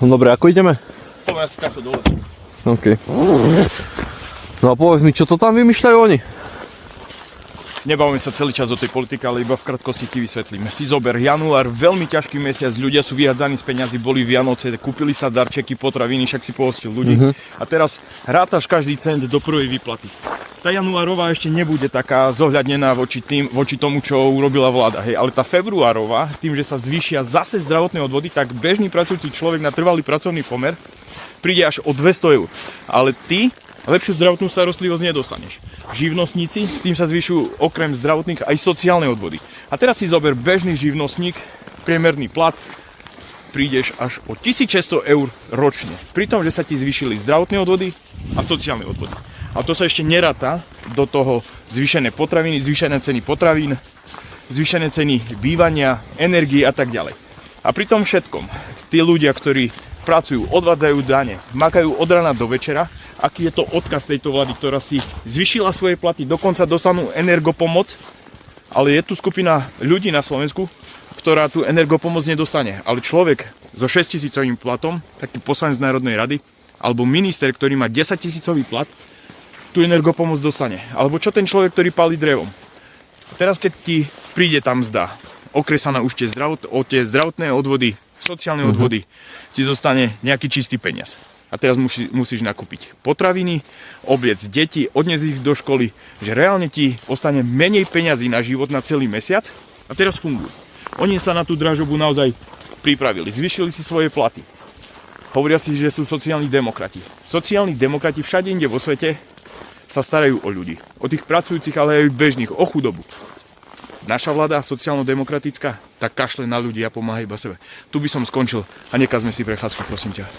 Dobre, ako ideme? Poďme asi takto dole. OK. No a povedz mi, čo to tam vymýšľajú oni? Nebavíme sa celý čas o tej politike, ale iba v krátkosti ti vysvetlím. Si zober, január, veľmi ťažký mesiac, ľudia sú vyhádzaní z peňazí, boli Vianoce, kúpili sa darčeky, potraviny, však si pohostil ľudí. A teraz rátaš každý cent do prvej výplaty. Tá januárová ešte nebude taká zohľadnená voči tomu, čo urobila vláda. Hej. Ale tá februárová, tým, že sa zvýšia zase zdravotné odvody, tak bežný pracujúci človek na trvalý pracovný pomer príde až o 200 eur. Ale ty lepšiu zdravotnú starostlivosť nedostaneš. Živnostníci, tým sa zvyšujú okrem zdravotných aj sociálne odvody. A teraz si zober bežný živnostník, priemerný plat, prídeš až o 1600 eur ročne. Pri tom, že sa ti zvýšili zdravotné odvody a sociálne odvody. A to sa ešte neráta do toho zvýšené potraviny, zvýšené ceny potravín, zvýšené ceny bývania, energie a tak ďalej. A pri tom všetkom, tí ľudia, ktorí pracujú, odvádzajú dane, makajú od rána do večera, aký je to odkaz tejto vlády, ktorá si zvyšila svoje platy, dokonca dostanú energopomoc, ale je tu skupina ľudí na Slovensku, ktorá tú energopomoc nedostane. Ale človek so 6 000 platom, taký poslanec Národnej rady, alebo minister, ktorý má 10 000 plat, tú energopomoc dostane. Alebo čo ten človek, ktorý palí drevom. A teraz, keď ti príde tam mzda, okresaná už tie zdravotné odvody, sociálne odvody, ti zostane nejaký čistý peniaz. A teraz musíš nakúpiť potraviny, obliecť deti, odniesť ich do školy, že reálne ti ostane menej peňazí na život na celý mesiac a teraz fungujú. Oni sa na tú dražobu naozaj pripravili, zvýšili si svoje platy. Hovoria si, že sú sociálni demokrati. Sociálni demokrati všade inde vo svete sa starajú o ľudí. O tých pracujúcich, ale aj bežných, o chudobu. Naša vláda, sociálno-demokratická, tak kašle na ľudí a pomáha iba sebe. Tu by som skončil a nekazme si prechádzku, prosím ťa.